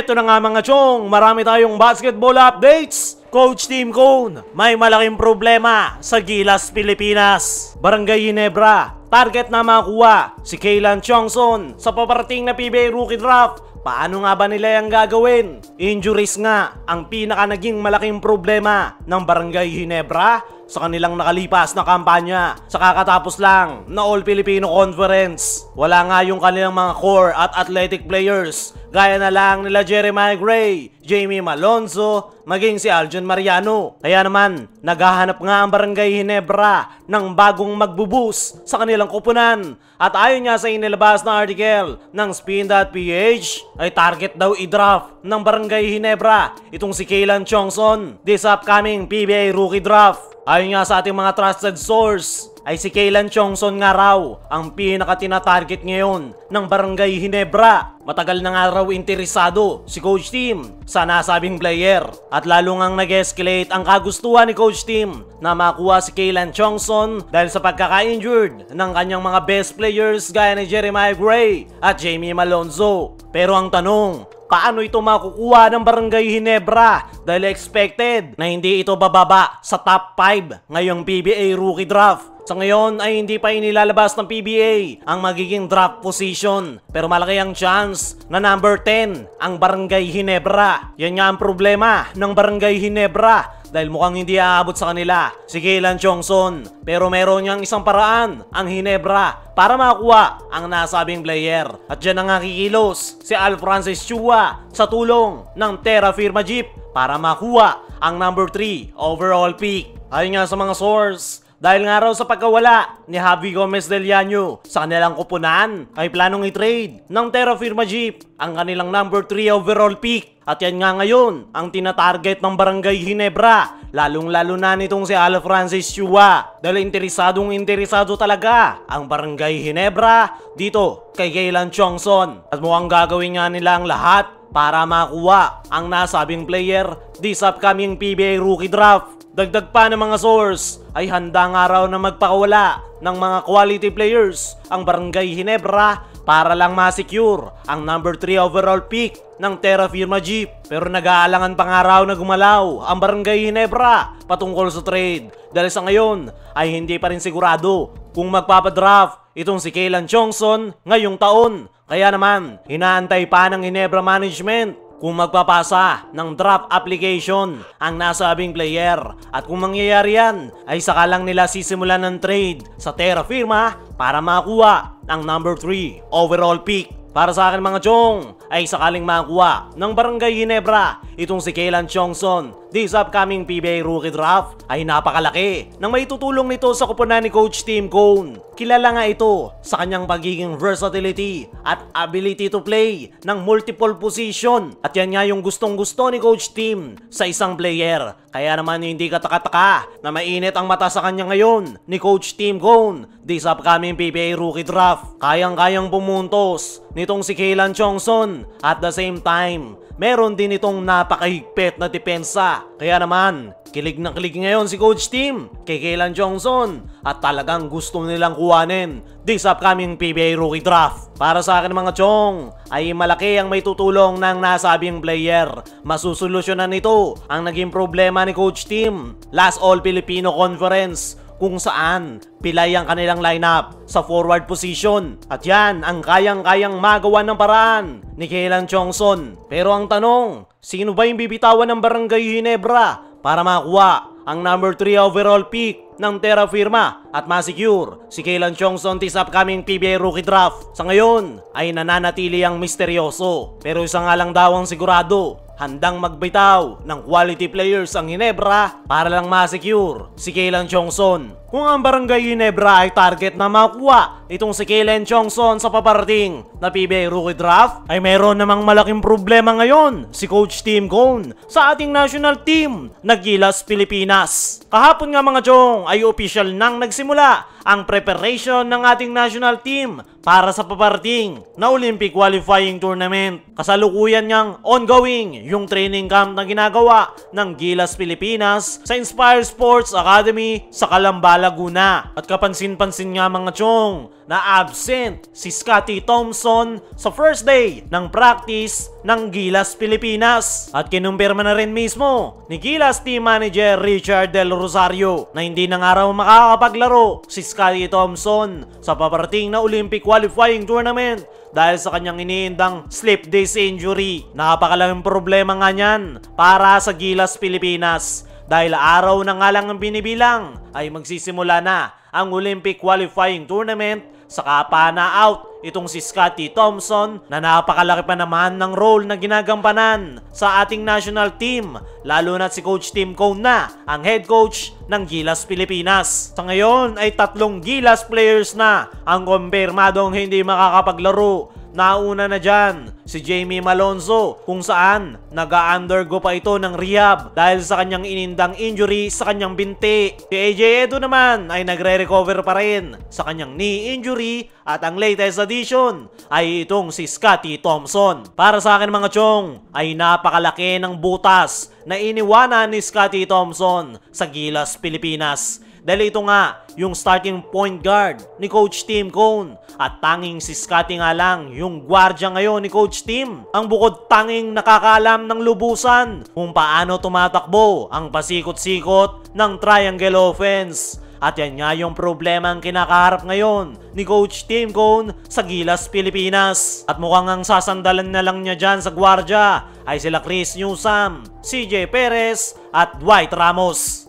Eto na nga mga chong, marami tayong basketball updates. Coach Team Cone, may malaking problema sa Gilas, Pilipinas. Barangay Ginebra, target na makuha si Kaylan Chongson sa paparating na PBA Rookie Draft. Paano nga ba nila yung gagawin? Injuries nga ang pinaka naging malaking problema ng Barangay Ginebra sa kanilang nakalipas na kampanya sa kakatapos lang na All Filipino Conference. Wala nga yung kanilang mga core at athletic players gaya na lang nila Jeremiah Gray, Jamie Malonzo, maging si Aljon Mariano. Kaya naman, naghahanap nga ang Barangay Ginebra ng bagong magbubus sa kanilang kupunan. At ayon nga sa inilabas na article ng Spin.ph, ay target daw i-draft ng Barangay Ginebra itong si Kaylan Chongson this upcoming PBA Rookie Draft. Ayon nga sa ating mga trusted source, ay si Kaylan Chongson nga raw ang pinaka-tina-target ngayon ng Barangay Ginebra. Matagal na nga raw interesado si Coach Team sa nasabing player at lalo ngang nag-escalate ang kagustuhan ni Coach Team na makuha si Kaylan Chongson dahil sa pagkaka-injured ng kanyang mga best players gaya ni Jeremiah Gray at Jamie Malonzo. Pero ang tanong, paano ito makukuha ng Barangay Ginebra dahil expected na hindi ito bababa sa top 5 ngayong PBA Rookie Draft. Sa ngayon ay hindi pa inilalabas ng PBA ang magiging draft position, pero malaki ang chance na number 10 ang Barangay Ginebra. Yan nga ang problema ng Barangay Ginebra dahil mukhang hindi aabot sa kanila si Kaylan Chongson, pero meron niyang isang paraan ang Ginebra para makuha ang nasabing player. At dyan ang kikilos si Al Francis Chua sa tulong ng Terra Firma Jeep para makuha ang number 3 overall pick. Ayon nga sa mga source, dahil nga raw sa pagkawala ni Javi Gomez Del Llano sa kanilang kupunan, ay planong i-trade ng Terra Firma Jeep ang kanilang number 3 overall pick. At yan nga ngayon ang tinatarget ng Barangay Ginebra, lalong-lalo na nitong si Al Francis Chua. Dahil interesado talaga ang Barangay Ginebra dito kay Kaylan Chongson. At mukhang gagawin nga nila ang lahat para makuha ang nasabing player this upcoming PBA Rookie Draft. Dagdag pa ng mga source ay handa nga raw na magpakawala ng mga quality players ang Barangay Ginebra para lang ma-secure ang number 3 overall pick ng Terra Firma Jeep. Pero nag-aalangan pa nga raw na gumalaw ang Barangay Ginebra patungkol sa trade dahil sa ngayon ay hindi pa rin sigurado kung magpapadraft itong si Kaylan Chongson ngayong taon. Kaya naman, inaantay pa ng Ginebra Management kung magpapasa ng draft application ang nasabing player. At kung mangyayari yan, ay saka lang nila sisimulan ng trade sa Terra Firma para makuha ang number 3 overall pick. Para sa akin mga chong, ay sakaling makuha ng Barangay Ginebra itong si Kaylan Chongson this upcoming PBA Rookie Draft, ay napakalaki nang may tutulong nito sa kupunan ni Coach Team Cone. Kilala nga ito sa kanyang pagiging versatility at ability to play ng multiple position. At yan nga yung gustong-gusto ni Coach Team sa isang player. Kaya naman hindi kataka-taka na mainit ang mata sa kanya ngayon ni Coach Team Cone this upcoming PBA Rookie Draft. Kayang-kayang pumuntos nitong si Kaylan Chongson. At the same time, meron din itong napakahigpit na depensa. Kaya naman, kilig na kilig ngayon si Coach Team kay Kaylan Chongson at talagang gusto nilang kuhanin this upcoming PBA Rookie Draft. Para sa akin mga chong, ay malaki ang may tutulong ng nasabing player. Masusolusyonan nito ang naging problema ni Coach Team last All Filipino Conference kung saan pilay ang kanilang lineup sa forward position. At yan ang kayang-kayang magawa ng paraan ni Kaylan Chongson. Pero ang tanong, sino ba yung bibitawan ng Barangay Ginebra para makuha ang number 3 overall pick ng Terra Firma at ma-secure si Kaylan Chongson this upcoming PBA Rookie Draft? Sa ngayon ay nananatili ang misteryoso. Pero isa nga lang daw ang sigurado, handang magbitaw ng quality players ang Ginebra para lang ma-secure si Kaylan Chongson. Kung ang Barangay Ginebra ay target na makuha itong si Kaylan Chongson sa paparating na PBA Rookie Draft, ay meron namang malaking problema ngayon si Coach Team Cone sa ating national team na Gilas, Pilipinas. Kahapon nga mga chong ay official nang nagsimula ang preparation ng ating national team para sa paparating na Olympic qualifying tournament. Kasalukuyan niyang ongoing yung training camp na ginagawa ng Gilas, Pilipinas sa Inspire Sports Academy sa Calamba, Laguna. At kapansin-pansin nga mga chong na absent si Scotty Thompson sa first day ng practice ng Gilas Pilipinas. At kinumpirma na rin mismo ni Gilas Team Manager Richard Del Rosario na hindi na nga raw makakapaglaro si Scottie Thompson sa paparating na Olympic qualifying tournament dahil sa kanyang iniindang slip disc injury. Napakalaking problema nga niyan para sa Gilas Pilipinas dahil araw na nga lang ang binibilang ay magsisimula na ang Olympic qualifying tournament. Saka pa na out itong si Scottie Thompson na napakalaki pa naman ng role na ginagampanan sa ating national team, lalo na si Coach Tim Cone na ang head coach ng Gilas Pilipinas. Sa ngayon ay 3 Gilas players na ang kumpirmadong hindi makakapaglaro. Nauna na dyan si Jamie Malonzo kung saan nag-undergo pa ito ng rehab dahil sa kanyang inindang injury sa kanyang binti. Si AJ Edo naman ay nagre-recover pa rin sa kanyang knee injury at ang latest addition ay itong si Scottie Thompson. Para sa akin mga chong ay napakalaki ng butas na iniwanan ni Scottie Thompson sa Gilas Pilipinas. Dahil ito nga yung starting point guard ni Coach Tim Cone at tanging si Scottie nga lang yung gwardya ngayon ni Coach Tim. Ang bukod tanging nakakaalam ng lubusan kung paano tumatakbo ang pasikot-sikot ng triangle offense. At yan nga yung problema ang kinakaharap ngayon ni Coach Tim Cone sa Gilas Pilipinas. At mukhang ang sasandalan na lang niya dyan sa gwardya ay sila Chris Newsome, CJ Perez at Dwight Ramos.